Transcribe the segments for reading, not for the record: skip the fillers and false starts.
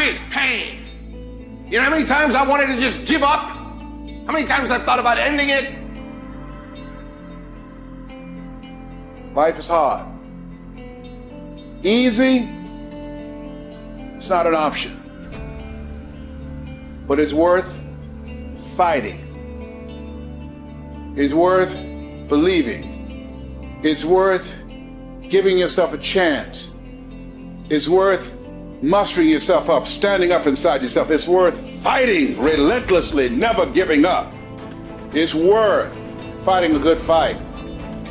is pain. You know how many times I wanted to just give up? How many times I've thought about ending it? Life is hard. Easy, it's not an option. But it's worth fighting. It's worth believing. It's worth giving yourself a chance. It's worth mustering yourself up, standing up inside yourself. It's worth fighting relentlessly, never giving up. It's worth fighting a good fight.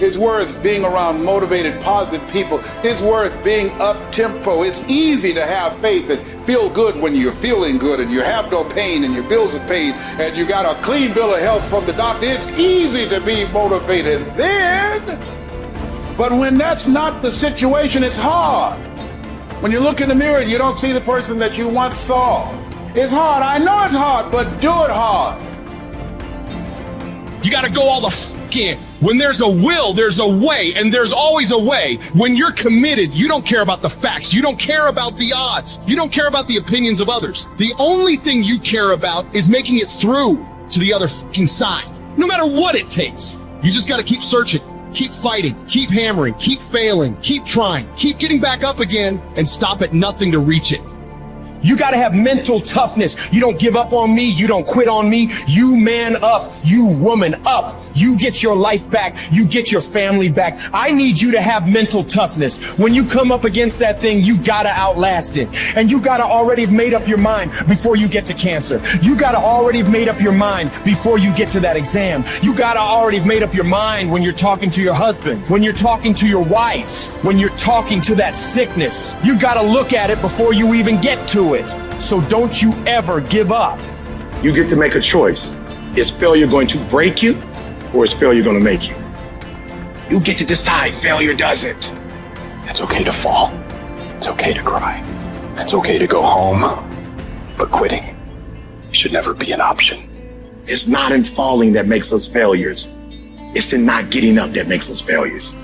It's worth being around motivated, positive people. It's worth being up-tempo. It's easy to have faith and feel good when you're feeling good and you have no pain and your bills are paid and you got a clean bill of health from the doctor. It's easy to be motivated then. But when that's not the situation, it's hard. When you look in the mirror and you don't see the person that you once saw. It's hard. I know it's hard, but do it hard. You got to go all the f in. When there's a will, there's a way, and there's always a way. When you're committed, you don't care about the facts. You don't care about the odds. You don't care about the opinions of others. The only thing you care about is making it through to the other f***ing side. No matter what it takes. You just got to keep searching, keep fighting, keep hammering, keep failing, keep trying, keep getting back up again, and stop at nothing to reach it. You gotta have mental toughness. You don't give up on me. You don't quit on me. You man up. You woman up. You get your life back. You get your family back. I need you to have mental toughness. When you come up against that thing, you gotta outlast it. And you gotta already have made up your mind before you get to cancer. You gotta already have made up your mind before you get to that exam. You gotta already have made up your mind when you're talking to your husband, when you're talking to your wife, when you're talking to that sickness. You gotta look at it before you even get to it. So don't you ever give up. You get to make a choice. Is failure going to break you, or is failure going to make you? You get to decide. Failure doesn't. It's okay to fall. It's okay to cry. It's okay to go home. But quitting should never be an option. It's not in falling that makes us failures. It's in not getting up that makes us failures.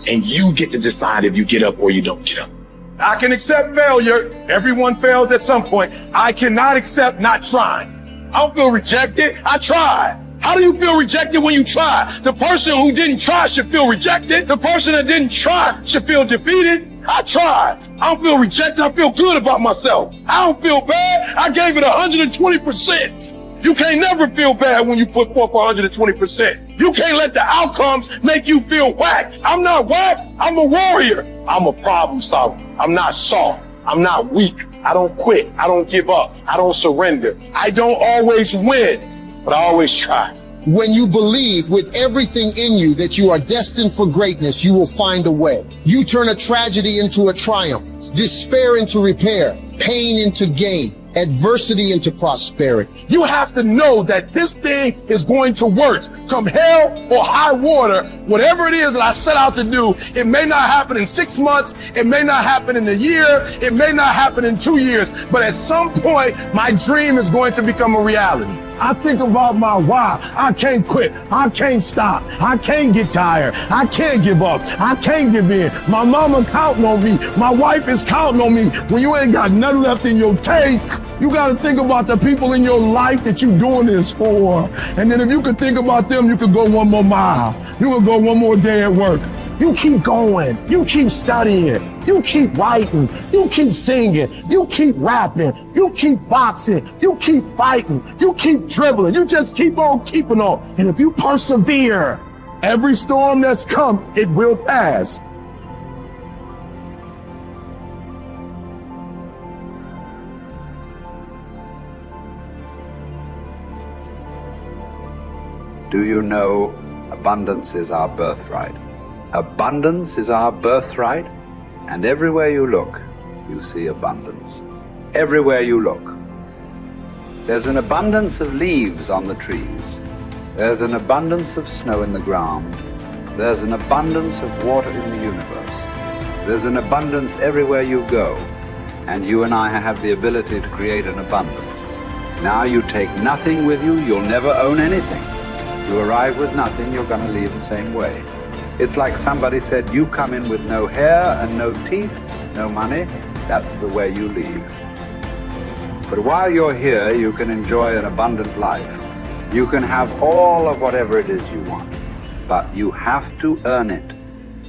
And you get to decide if you get up or you don't get up. I can accept failure. Everyone fails at some point. I cannot accept not trying. I don't feel rejected. I tried. How do you feel rejected when you try? The person who didn't try should feel rejected. The person that didn't try should feel defeated. I tried. I don't feel rejected. I feel good about myself. I don't feel bad. I gave it 120%. You can't never feel bad when you put forth 120%. You can't let the outcomes make you feel whack. I'm not whack. I'm a warrior. I'm a problem solver. I'm not soft. I'm not weak. I don't quit. I don't give up. I don't surrender. I don't always win, but I always try. When you believe with everything in you that you are destined for greatness, you will find a way. You turn a tragedy into a triumph, despair into repair, pain into gain, adversity into prosperity. You have to know that this thing is going to work. Come hell or high water, whatever it is that I set out to do, it may not happen in 6 months, it may not happen in a year, it may not happen in 2 years, but at some point, my dream is going to become a reality. I think about my why. I can't quit. I can't stop. I can't get tired. I can't give up. I can't give in. My mama counting on me. My wife is counting on me. When you ain't got nothing left in your tank, you got to think about the people in your life that you're doing this for. And then if you could think about them, you could go one more mile. You could go one more day at work. You keep going. You keep studying. You keep writing. You keep singing. You keep rapping. You keep boxing. You keep fighting. You keep dribbling. You just keep on keeping on. And if you persevere, every storm that's come, it will pass. Do you know abundance is our birthright? Abundance is our birthright, and everywhere you look, you see abundance. Everywhere you look. There's an abundance of leaves on the trees. There's an abundance of snow in the ground. There's an abundance of water in the universe. There's an abundance everywhere you go, and you and I have the ability to create an abundance. Now you take nothing with you, you'll never own anything. You arrive with nothing, you're going to leave the same way. It's like somebody said, you come in with no hair and no teeth, no money, that's the way you leave. But while you're here, you can enjoy an abundant life. You can have all of whatever it is you want, but you have to earn it.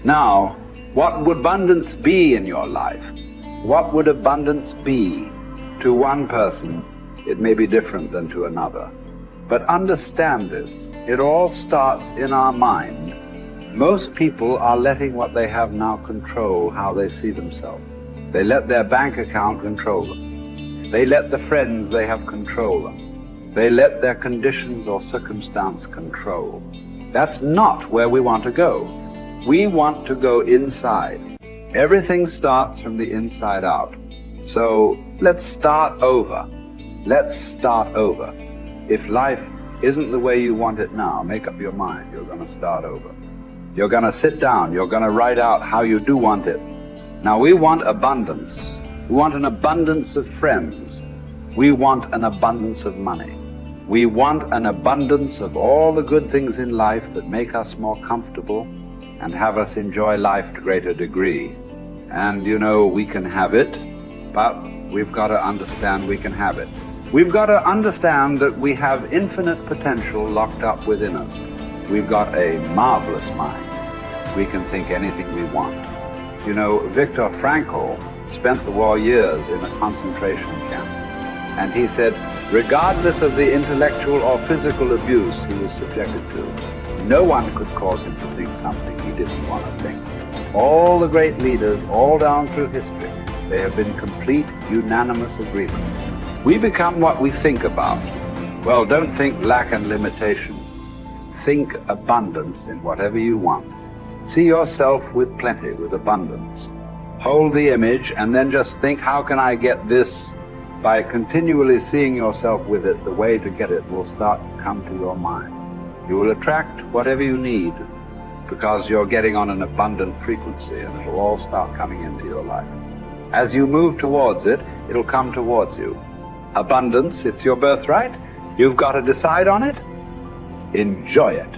Now, what would abundance be in your life? What would abundance be? To one person, it may be different than to another. But understand this, it all starts in our mind. Most people are letting what they have now control how they see themselves. They let their bank account control them. They let the friends they have control them. They let their conditions or circumstance control. That's not where we want to go. We want to go inside. Everything starts from the inside out. So let's start over. Let's start over. If life isn't the way you want it now, make up your mind. You're going to start over. You're going to sit down. You're going to write out how you do want it. Now, we want abundance. We want an abundance of friends. We want an abundance of money. We want an abundance of all the good things in life that make us more comfortable and have us enjoy life to a greater degree. And, you know, we can have it, but we've got to understand we can have it. We've got to understand that we have infinite potential locked up within us. We've got a marvelous mind. We can think anything we want. You know, Viktor Frankl spent the war years in a concentration camp. And he said, regardless of the intellectual or physical abuse he was subjected to, no one could cause him to think something he didn't want to think. All the great leaders, all down through history, they have been complete, unanimous agreement. We become what we think about. Well, don't think lack and limitation. Think abundance in whatever you want. See yourself with plenty, with abundance. Hold the image and then just think, how can I get this? By continually seeing yourself with it, the way to get it will start to come to your mind. You will attract whatever you need because you're getting on an abundant frequency, and it'll all start coming into your life. As you move towards it, it'll come towards you. Abundance, it's your birthright. You've got to decide on it. Enjoy it.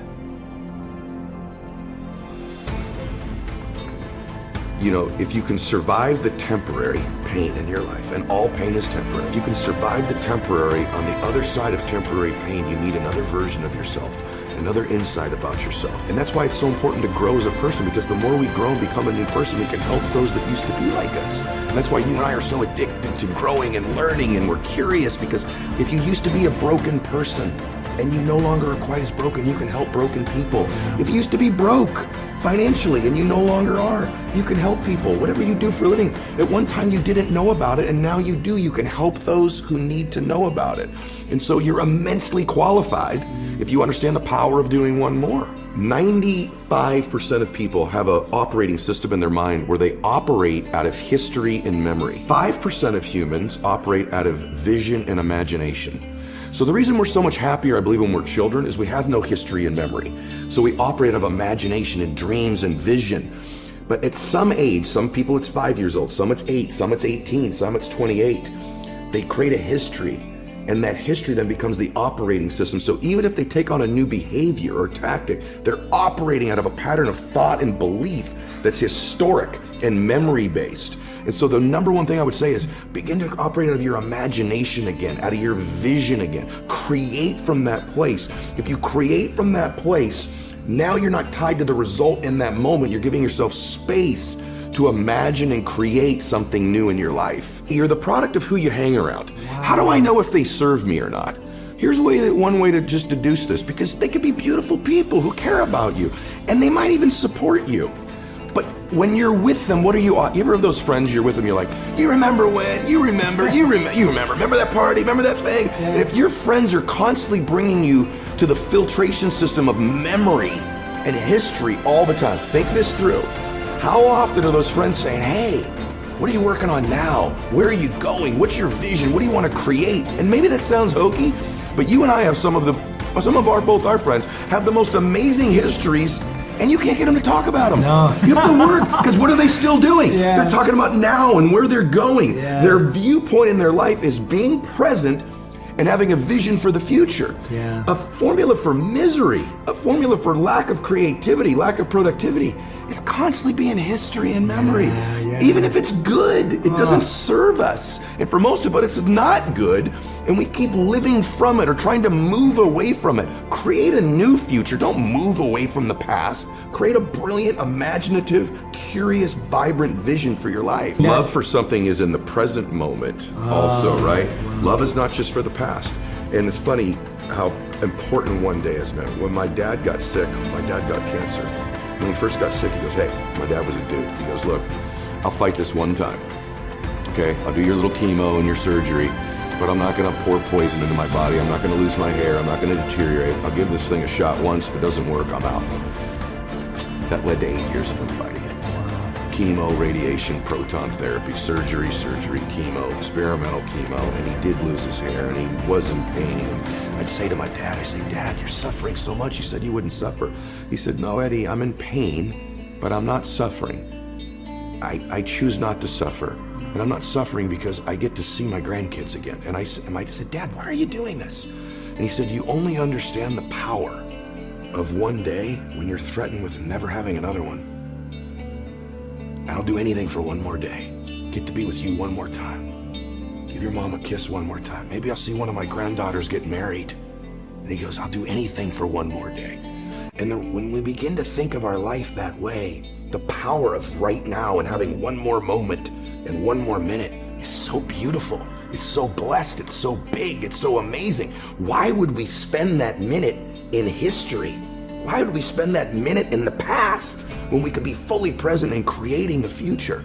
You know, if you can survive the temporary pain in your life, and all pain is temporary, if you can survive the temporary, on the other side of temporary pain, you meet another version of yourself, another insight about yourself. And that's why it's so important to grow as a person, because the more we grow and become a new person, we can help those that used to be like us. And that's why you and I are so addicted to growing and learning, and we're curious, because if you used to be a broken person and you no longer are quite as broken, you can help broken people. If you used to be broke financially and you no longer are, you can help people. Whatever you do for a living, at one time you didn't know about it and now you do. You can help those who need to know about it. And so you're immensely qualified if you understand the power of doing one more. 95% of people have an operating system in their mind where they operate out of history and memory. 5% of humans operate out of vision and imagination. So the reason we're so much happier, I believe, when we're children is we have no history and memory. So we operate out of imagination and dreams and vision. But at some age, some people it's 5 years old, some it's 8, some it's 18, some it's 28, they create a history, and that history then becomes the operating system. So even if they take on a new behavior or tactic, they're operating out of a pattern of thought and belief that's historic and memory-based. And so the number one thing I would say is begin to operate out of your imagination again, out of your vision again. Create from that place. If you create from that place, now you're not tied to the result in that moment. You're giving yourself space to imagine and create something new in your life. You're the product of who you hang around. Wow. How do I know if they serve me or not? Here's one way to just deduce this, because they could be beautiful people who care about you, and they might even support you. But when you're with them, what are you ever have those friends you're with them, you're like, you remember when, you remember that party, remember that thing? Yeah. And if your friends are constantly bringing you to the filtration system of memory and history all the time, think this through. How often are those friends saying, hey, what are you working on now? Where are you going? What's your vision? What do you want to create? And maybe that sounds hokey, but you and I have both our friends have the most amazing histories, and you can't get them to talk about them. No. You have to work, because what are they still doing? Yeah. They're talking about now and where they're going. Yeah. Their viewpoint in their life is being present and having a vision for the future. Yeah. A formula for misery, a formula for lack of creativity, lack of productivity, is constantly being history and memory. Even if it's good, it doesn't serve us. And for most of us, it's not good. And we keep living from it or trying to move away from it. Create a new future. Don't move away from the past. Create a brilliant, imaginative, curious, vibrant vision for your life. Love for something is in the present moment also, right? Love is not just for the past. And it's funny how important one day is, man. When my dad got sick, my dad got cancer. When he first got sick, he goes, hey, my dad was a dude. He goes, look, I'll fight this one time. Okay, I'll do your little chemo and your surgery, but I'm not gonna pour poison into my body. I'm not gonna lose my hair. I'm not gonna deteriorate. I'll give this thing a shot once. If it doesn't work, I'm out. That led to 8 years of him fighting it. Chemo, radiation, proton therapy, surgery, chemo, experimental chemo, and he did lose his hair and he was in pain. And I'd say to my dad, I say, Dad, you're suffering so much. You said you wouldn't suffer. He said, no, Eddie, I'm in pain, but I'm not suffering. I choose not to suffer. And I'm not suffering because I get to see my grandkids again. And I said, Dad, why are you doing this? And he said, you only understand the power of one day when you're threatened with never having another one. I'll do anything for one more day. Get to be with you one more time. Give your mom a kiss one more time. Maybe I'll see one of my granddaughters get married. And he goes, I'll do anything for one more day. And when we begin to think of our life that way, the power of right now and having one more moment and one more minute is so beautiful. It's so blessed. It's so big. It's so amazing. Why would we spend that minute in history? Why would we spend that minute in the past when we could be fully present and creating the future?